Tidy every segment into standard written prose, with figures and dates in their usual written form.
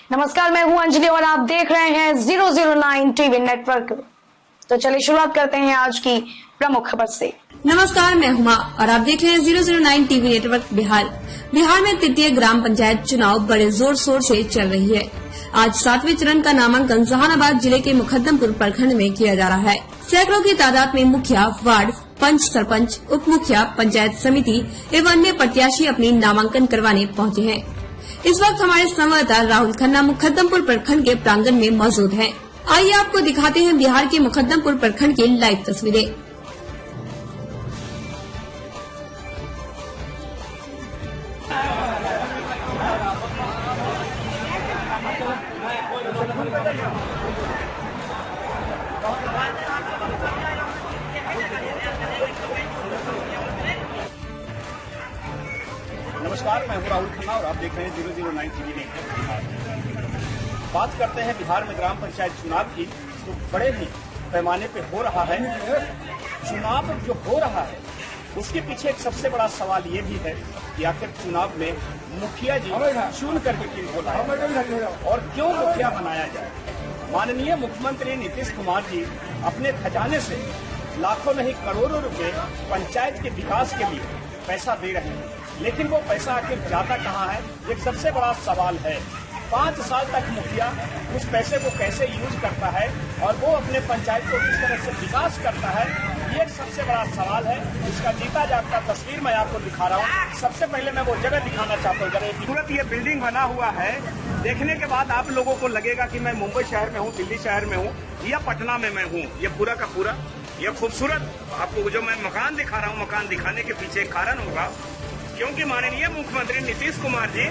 नमस्कार, मैं हूं अंजलि और आप देख रहे हैं 009 टीवी नेटवर्क। तो चलिए शुरुआत करते हैं आज की प्रमुख खबर से। नमस्कार, मैं हुमा और आप देख रहे हैं 009 टीवी नेटवर्क बिहार। बिहार में तृतीय ग्राम पंचायत चुनाव बड़े जोर शोर से चल रही है। आज 7वें चरण का नामांकन जहानाबाद जिले के मुकद्दमपुर प्रखंड में किया जा रहा है। सैकड़ों की तादाद में मुखिया, वार्ड, पंच, सरपंच, उप मुखिया, पंचायत समिति एवं अन्य प्रत्याशी अपनी नामांकन करवाने पहुँचे हैं। इस वक्त हमारे संवाददाता राहुल खन्ना मुकद्दमपुर प्रखंड के प्रांगण में मौजूद हैं। आइए आपको दिखाते हैं बिहार के मुकद्दमपुर प्रखंड की लाइव तस्वीरें। नमस्कार, मैं हूं राहुल खन्ना और आप देख रहे हैं 009 टीवी नेटवर्क बिहार। बात करते हैं बिहार में ग्राम पंचायत चुनाव की, तो बड़े ही पैमाने पे हो रहा है। चुनाव जो हो रहा है उसके पीछे एक सबसे बड़ा सवाल ये भी है कि आखिर चुनाव में मुखिया जी चुन करके क्यों बोला और क्यों मुखिया बनाया जाए। माननीय मुख्यमंत्री नीतीश कुमार जी अपने खजाने से लाखों नहीं करोड़ों रुपए पंचायत के विकास के लिए पैसा दे रहे हैं, लेकिन वो पैसा आखिर जाता कहाँ है, एक सबसे बड़ा सवाल है। 5 साल तक मुखिया उस पैसे को कैसे यूज करता है और वो अपने पंचायत को किस तरह से विकास करता है, ये एक सबसे बड़ा सवाल है। इसका जीता जागता तस्वीर मैं आपको दिखा रहा हूँ। सबसे पहले मैं वो जगह दिखाना चाहता हूँ। तुरंत ये बिल्डिंग बना हुआ है, देखने के बाद आप लोगों को लगेगा कि मैं मुंबई शहर में हूँ, दिल्ली शहर में हूँ या पटना में मैं हूँ। ये पूरा का पूरा ये खूबसूरत आपको जो मैं मकान दिखा रहा हूँ, मकान दिखाने के पीछे एक कारण होगा, क्योंकि माननीय मुख्यमंत्री नीतीश कुमार जी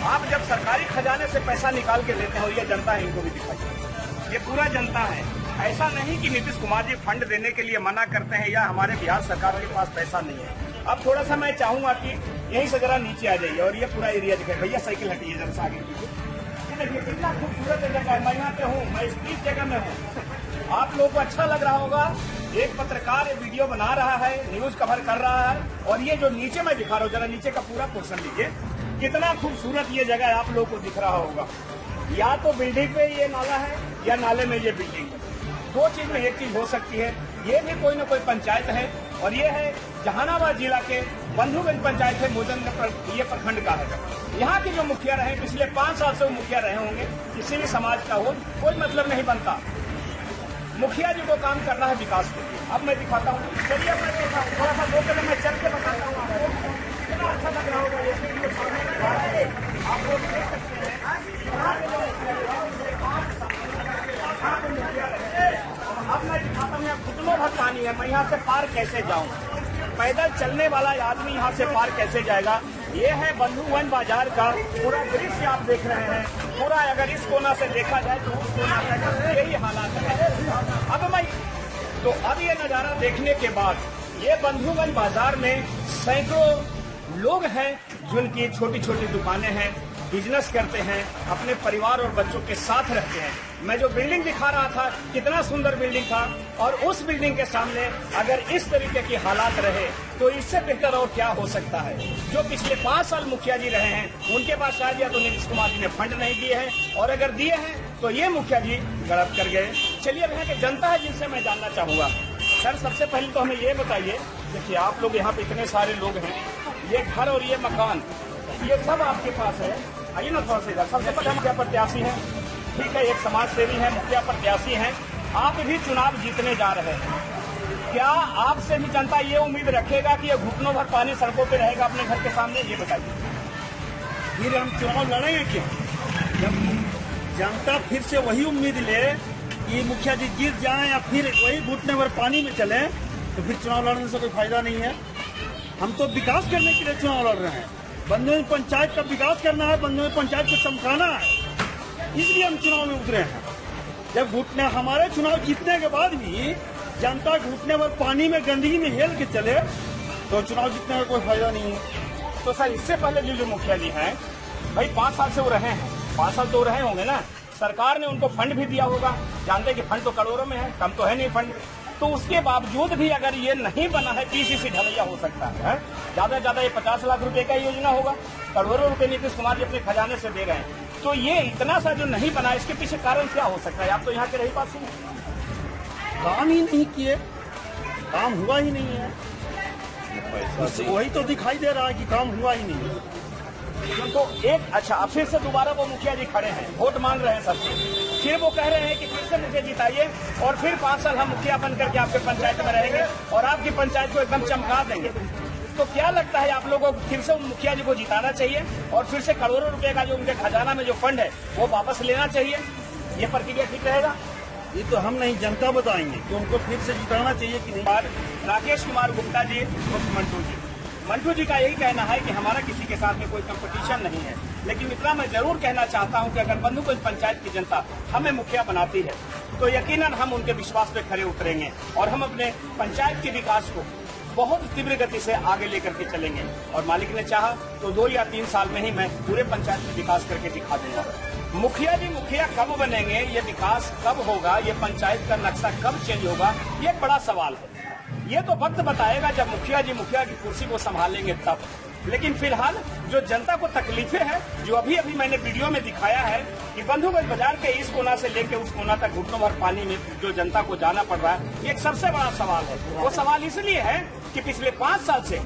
आप जब सरकारी खजाने से पैसा निकाल के देते हो, ये जनता है, इनको भी दिखाइए, ये पूरा जनता है। ऐसा नहीं कि नीतीश कुमार जी फंड देने के लिए मना करते हैं या हमारे बिहार सरकार के पास पैसा नहीं है। अब थोड़ा सा मैं चाहूंगा कि यहीं से जरा नीचे आ जाइए और ये पूरा एरिया दिखाई। भैया साइकिल हटिए जरा आगे कीजिए। देखिए कितना खूबसूरत जगह है। मैं यहाँ पे हूँ, मैं इस जगह में हूँ। आप लोगों को अच्छा लग रहा होगा। एक पत्रकार वीडियो बना रहा है, न्यूज कवर कर रहा है और ये जो नीचे मैं दिखा रहा हूँ, जरा नीचे का पूरा पोर्शन लीजिए, कितना खूबसूरत ये जगह आप लोगों को दिख रहा होगा। या तो बिल्डिंग पे ये नाला है या नाले में ये बिल्डिंग है। दो चीज में एक चीज हो सकती है। ये भी कोई न कोई पंचायत है और ये है जहानाबाद जिला के बंधुगंज पंचायत है, मुकद्दमपुर ये प्रखंड का है। यहाँ के जो मुखिया रहे पिछले 5 साल से वो मुखिया रहे होंगे, किसी भी समाज का हो कोई मतलब नहीं बनता। मुखिया जी को काम करना है विकास के लिए। अब मैं दिखाता हूँ, चलिए मैं थोड़ा सा 2 कदम मैं चल के बताता हूँ आपको, कितना अच्छा लग रहा होगा। ये आप लोग देख सकते हैं अब मैं दिखाता हूँ, घुटनों भर पानी है। मैं यहाँ से पार कैसे जाऊँ, पैदल चलने वाला आदमी यहाँ से पार कैसे जाएगा। ये है बंधुगंज बाजार का पूरा दृश्य आप देख रहे हैं। पूरा अगर इस कोना से देखा जाए तो उस कोना तक यही हालात है। अब ये नजारा देखने के बाद ये बंधुगंज बाजार में सैकड़ों लोग हैं जिनकी छोटी छोटी दुकानें हैं, बिजनेस करते हैं, अपने परिवार और बच्चों के साथ रहते हैं। मैं जो बिल्डिंग दिखा रहा था कितना सुंदर बिल्डिंग था और उस बिल्डिंग के सामने अगर इस तरीके की हालात रहे तो इससे बेहतर और क्या हो सकता है। जो पिछले 5 साल मुखिया जी रहे हैं उनके पास शायद या तो नीतीश कुमार जी ने फंड नहीं दिए हैं और अगर दिए हैं तो ये मुखिया जी गलत कर गए। चलिए अब यहाँ की जनता है जिनसे मैं जानना चाहूंगा। सर सबसे पहले तो हमें ये बताइए, देखिए आप लोग यहाँ पे इतने सारे लोग हैं, ये घर और ये मकान ये सब आपके पास है। आइए ना थोड़ा सा इधर। सबसे पहले मुखिया प्रत्याशी हैं, ठीक है, एक समाज सेवी है, मुखिया प्रत्याशी हैं, आप भी चुनाव जीतने जा रहे हैं। क्या आपसे भी जनता ये उम्मीद रखेगा कि ये घुटनों भर पानी सड़कों पे रहेगा अपने घर के सामने, ये बताइए। फिर हम चुनाव लड़ेंगे क्या? जब जनता फिर से वही उम्मीद ले कि मुखिया जी जीत जाएं या फिर वही घुटने भर पानी में चले, तो फिर चुनाव लड़ने से कोई फायदा नहीं है। हम तो विकास करने के लिए चुनाव लड़ रहे हैं। बंधुगंज पंचायत का विकास करना है, बंधुगंज पंचायत को चमकाना है, इसलिए हम चुनाव में उतरे हैं। जब घुटने हमारे चुनाव जीतने के बाद भी जनता घुटने भर पानी में गंदगी में हेल के चले तो चुनाव जीतने का कोई फायदा नहीं है। तो सर इससे पहले जो मुखिया जी हैं भाई 5 साल से वो रहे हैं, 5 साल तो रहे होंगे ना, सरकार ने उनको फंड भी दिया होगा, जानते कि फंड तो करोड़ों में है, कम तो है नहीं फंड। तो उसके बावजूद भी अगर ये नहीं बना है, पीसीसी ढलैया हो सकता है, ज्यादा से ज्यादा ये 50 लाख रुपए का योजना होगा, करोड़ों रुपए नीतीश कुमार जी अपने खजाने से दे रहे हैं। तो ये इतना सा जो नहीं बना, इसके पीछे कारण क्या हो सकता है? आप तो यहाँ के रहीवासी हैं। काम ही नहीं किए, काम हुआ ही नहीं है। वही तो दिखाई दे रहा है कि काम हुआ ही नहीं है। तो एक अच्छा, अब फिर से दोबारा वो मुखिया जी खड़े हैं, वोट मांग रहे हैं सबसे, फिर वो कह रहे हैं कि फिर से मुझे जिताइए और फिर 5 साल हम मुखिया बन करके आपके पंचायत में रहेंगे और आपकी पंचायत को एकदम चमका देंगे। तो क्या लगता है आप लोगों को फिर से उन मुखिया जी को जिताना चाहिए और फिर से करोड़ों रुपए का जो उनके खजाना में जो फंड है वो वापस लेना चाहिए? ये प्रक्रिया ठीक रहेगा? ये तो हम नहीं, जनता बताएंगे कि उनको फिर से जिताना चाहिए कि नहीं। और राकेश कुमार गुप्ता जी और मंटू जी का यही कहना है कि हमारा किसी के साथ में कोई कंपटीशन नहीं है, लेकिन इतना मैं जरूर कहना चाहता हूं कि अगर बंधुगंज पंचायत की जनता हमें मुखिया बनाती है तो यकीनन हम उनके विश्वास पे खरे उतरेंगे और हम अपने पंचायत के विकास को बहुत तीव्र गति से आगे लेकर के चलेंगे। और मालिक ने चाहा तो 2 या 3 साल में ही मैं पूरे पंचायत में विकास करके दिखा दूंगा। मुखिया जी मुखिया कब बनेंगे, ये विकास कब होगा, ये पंचायत का नक्शा कब चेंज होगा, ये एक बड़ा सवाल है। ये तो वक्त बताएगा जब मुखिया जी मुखिया की कुर्सी को संभालेंगे तब। लेकिन फिलहाल जो जनता को तकलीफें हैं, जो अभी अभी मैंने वीडियो में दिखाया है कि बंधुगंज बाजार के इस कोना से लेकर उस कोना तक घुटनों भर पानी में जो जनता को जाना पड़ रहा है, ये एक सबसे बड़ा सवाल है। वो सवाल इसलिए है कि पिछले 5 साल से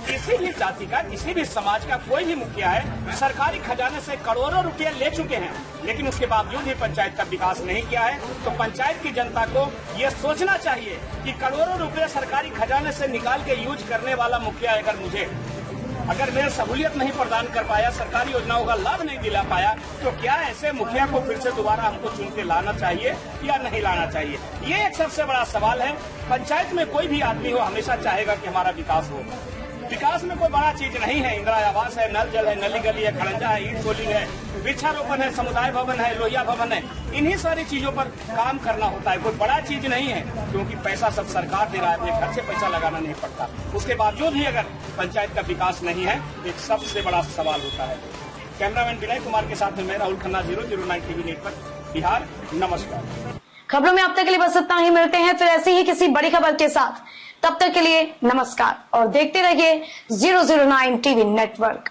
किसी भी जाति का, किसी भी समाज का कोई भी मुखिया है सरकारी खजाने से करोड़ों रुपए ले चुके हैं, लेकिन उसके बावजूद भी पंचायत का विकास नहीं किया है। तो पंचायत की जनता को ये सोचना चाहिए कि करोड़ों रुपए सरकारी खजाने से निकाल के यूज करने वाला मुखिया अगर मेरे सहूलियत नहीं प्रदान कर पाया, सरकारी योजनाओं का लाभ नहीं दिला पाया, तो क्या ऐसे मुखिया को फिर से दोबारा हमको चुन के लाना चाहिए या नहीं लाना चाहिए? ये एक सबसे बड़ा सवाल है। पंचायत में कोई भी आदमी हो हमेशा चाहेगा कि हमारा विकास हो। विकास में कोई बड़ा चीज नहीं है, इंदिरा आवास है, नल जल है, नली गली है, खड़ंजा है, ईट सोलिंग है, वृक्षारोपण है, समुदाय भवन है, लोहिया भवन है, इन्हीं सारी चीजों पर काम करना होता है। कोई बड़ा चीज नहीं है, क्योंकि पैसा सब सरकार दे रहा है, अपने घर से पैसा लगाना नहीं पड़ता। उसके बावजूद भी अगर पंचायत का विकास नहीं है, एक सबसे बड़ा सवाल होता है। कैमरामैन विनय कुमार के साथ में मैं राहुल खन्ना, 009 टीवी नेटवर्क बिहार। नमस्कार। खबरों में अब तक के लिए बस इतना ही। मिलते हैं फिर ऐसी ही किसी बड़ी खबर के साथ। तब तक के लिए नमस्कार और देखते रहिए 009 टीवी नेटवर्क।